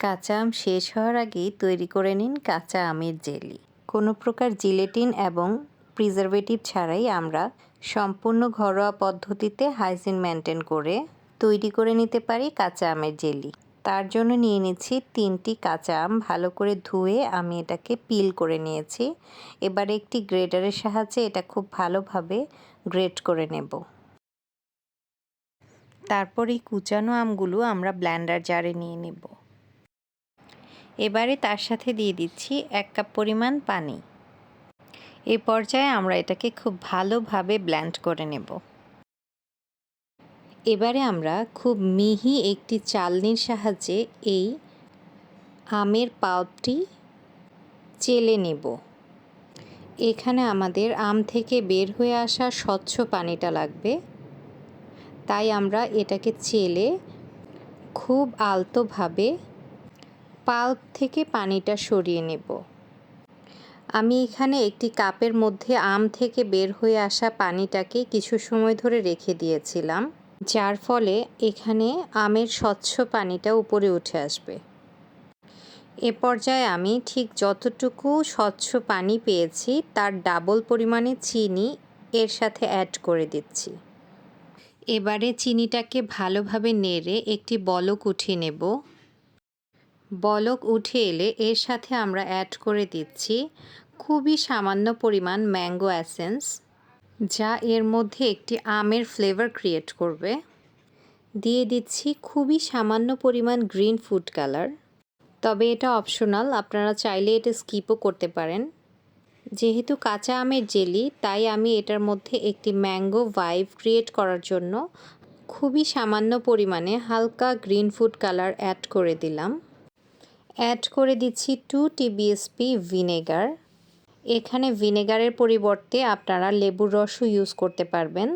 কাঁচা আম শেষ হওয়ার আগেই তৈরি করে নিন কাঁচা আমের জেলি। কোনো প্রকার জিলেটিন এবং প্রিজারভেটিভ ছাড়াই আমরা সম্পূর্ণ ঘরোয়া পদ্ধতিতে হাইজিন মেনটেন করে তৈরি করে নিতে পারি কাঁচা আমের জেলি। তার জন্য নিয়ে নিচ্ছি 3টি কাঁচা আম। ভালো করে ধুয়ে আমি এটাকে পিল করে নিয়েছি। এবারে একটি গ্রেটারের সাহায্যে এটা খুব ভালোভাবে গ্রেট করে নেব। তারপর এই কুচানো আমগুলো আমরা ব্লেন্ডার জারে নিয়ে নেব। এবারে তার সাথে দিয়ে দিচ্ছি 1 কাপ পরিমাণ পানি। এই পর্যায়ে আমরা এটাকে খুব ভালোভাবে ব্লেন্ড করে নেব। এবারে আমরা খুব মিহি একটি চালনির সাহায্যে এই আমের পাল্পটি চেলে নেব। এখানে আমাদের আম থেকে বের হয়ে আসা স্বচ্ছ পানিটা লাগবে, তাই আমরা এটাকে চেলে খুব আলতোভাবে পাল্প থেকে পানিটা সরিয়ে নেব। আমি এখানে একটি কাপের মধ্যে আম থেকে বের হয়ে আসা পানিটাকে কিছু সময় ধরে রেখে দিয়েছিলাম, যার ফলে এখানে আমের স্বচ্ছ পানিটা উপরে উঠে আসবে। এ পর্যায়ে আমি ঠিক যতটুকু স্বচ্ছ পানি পেয়েছি তার ডাবল পরিমাণে চিনি এর সাথে অ্যাড করে দিচ্ছি। এবারে চিনিটাকে ভালোভাবে নেড়ে একটি বলক উঠিয়ে নেব। বলক উঠে এলে এর সাথে আমরা অ্যাড করে দিচ্ছি খুবই সামান্য পরিমাণ ম্যাঙ্গো এসেন্স, যা এর মধ্যে একটি আমের ফ্লেভার ক্রিয়েট করবে। দিয়ে দিচ্ছি খুবই সামান্য পরিমাণ গ্রিন ফুড কালার, তবে এটা অপশনাল, আপনারা চাইলে এটা স্কিপও করতে পারেন। যেহেতু কাঁচা আমের জেলি, তাই আমি এটার মধ্যে একটি ম্যাঙ্গো ভাইব ক্রিয়েট করার জন্য খুবই সামান্য পরিমাণে হালকা গ্রিন ফুড কালার অ্যাড করে দিলাম। অ্যাড করে দিচ্ছি 2 টিবিএসপি ভিনেগার। এখানে ভিনেগারের পরিবর্তে আপনারা লেবুর রসও ইউজ করতে পারবেন।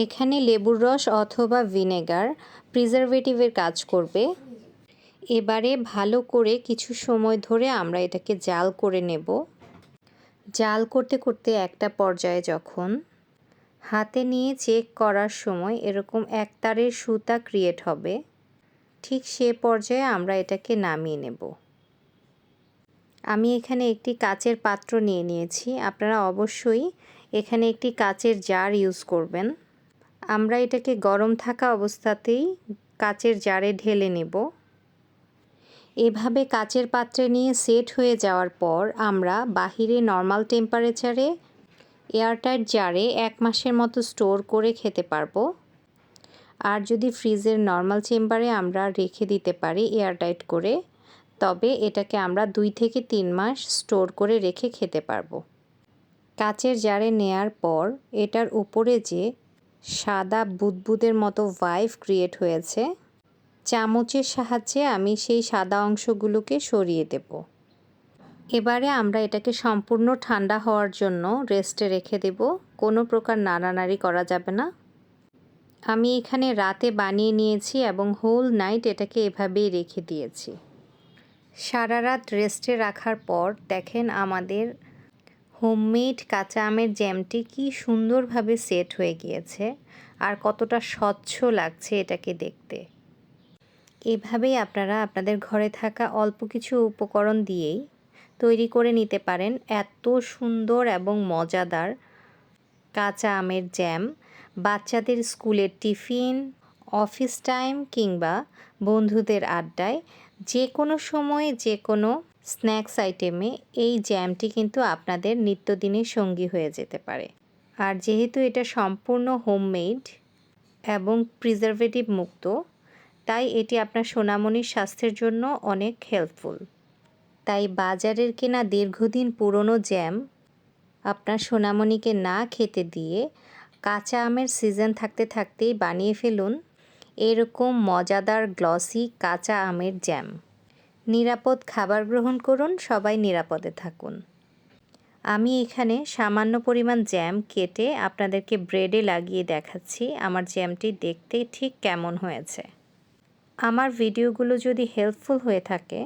এখানে লেবুর রস অথবা ভিনেগার প্রিজারভেটিভের কাজ করবে। এবারে ভালো করে কিছু সময় ধরে আমরা এটাকে জাল করে নেব। জাল করতে করতে একটা পর্যায়ে যখন হাতে নিয়ে চেক করার সময় এরকম একতারের সুতা ক্রিয়েট হবে, ঠিক সে পর্যায়ে আমরা এটাকে নামিয়ে নেব। আমি এখানে একটি কাচের পাত্র নিয়ে নিয়েছি। আপনারা অবশ্যই এখানে একটি কাচের জার ইউজ করবেন। আমরা এটাকে গরম থাকা অবস্থাতেই কাচের জারে ঢেলে নেব। এভাবে কাচের পাত্রে নিয়ে সেট হয়ে যাওয়ার পর আমরা বাহিরে নর্মাল টেম্পারেচারে এয়ারটাইট জারে 1 মাসের মতো স্টোর করে খেতে পারবো। আর যদি ফ্রিজের নর্মাল চেম্বারে আমরা রেখে দিতে পারি এয়ারটাইট করে, তবে এটাকে আমরা 2 থেকে 3 মাস স্টোর করে রেখে খেতে পারবো। কাচের জারে নেয়ার পর এটার উপরে যে সাদা বুদবুদের মতো ভাইব ক্রিয়েট হয়েছে, চামচের সাহায্যে আমি সেই সাদা অংশগুলোকে সরিয়ে দেব। এবারে আমরা এটাকে সম্পূর্ণ ঠান্ডা হওয়ার জন্য রেস্টে রেখে দেব। কোনো প্রকার নাড়ানাড়ি করা যাবে না। আমি এখানে রাতে বানিয়ে নিয়েছি এবং হোল নাইট এটাকে এভাবেই রেখে দিয়েছি। সারা রাত রেস্টে রাখার পর দেখেন আমাদের হোমমেড কাঁচা আমের জ্যামটি কি সুন্দরভাবে সেট হয়ে গিয়েছে আর কতটা স্বচ্ছ লাগছে এটাকে দেখতে। এভাবেই আপনারা আপনাদের ঘরে থাকা অল্প কিছু উপকরণ দিয়েই তৈরি করে নিতে পারেন এত সুন্দর এবং মজাদার কাঁচা আমের জ্যাম। বাচ্চাদের স্কুলের টিফিন, অফিস টাইম কিংবা বন্ধুদের আড্ডায় যে কোনো সময়ে যে কোনো স্ন্যাক্স আইটেমে এই জ্যামটি কিন্তু আপনাদের নিত্যদিনের সঙ্গী হয়ে যেতে পারে। আর যেহেতু এটা সম্পূর্ণ হোমমেড এবং প্রিজারভেটিভ মুক্ত, তাই এটি আপনার সোনামণির স্বাস্থ্যের জন্য অনেক হেল্পফুল। তাই বাজারের কেনা দীর্ঘদিন পুরনো জ্যাম আপনার সোনামণিকে না খেতে দিয়ে কাঁচা আমের সিজন থাকতে থাকতেই বানিয়ে ফেলুন এরকম মজাদার গ্লসি কাঁচা আমের জ্যাম। নিরাপদ খাবার গ্রহণ করুন, সবাই নিরাপদে থাকুন। আমি এখানে সামান্য পরিমাণ জ্যাম কেটে আপনাদেরকে ব্রেডে লাগিয়ে দেখাচ্ছি আমার জ্যামটি দেখতে ঠিক কেমন হয়েছে। আমার ভিডিওগুলো যদি হেল্পফুল হয়ে থাকে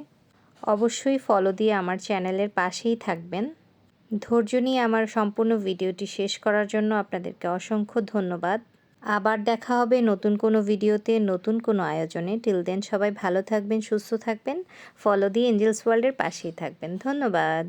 অবশ্যই ফলো দিয়ে আমার চ্যানেলের পাশেই থাকবেন। ধৈর্য নিয়ে আমার সম্পূর্ণ ভিডিওটি শেষ করার জন্য আপনাদেরকে অসংখ্য ধন্যবাদ। আবার দেখা হবে নতুন কোনো ভিডিওতে, নতুন কোনো আয়োজনে। টিল দেন সবাই ভালো থাকবেন, সুস্থ থাকবেন। ফলো দিয়ে এঞ্জেলস ওয়ার্ল্ডের পাশেই থাকবেন। ধন্যবাদ।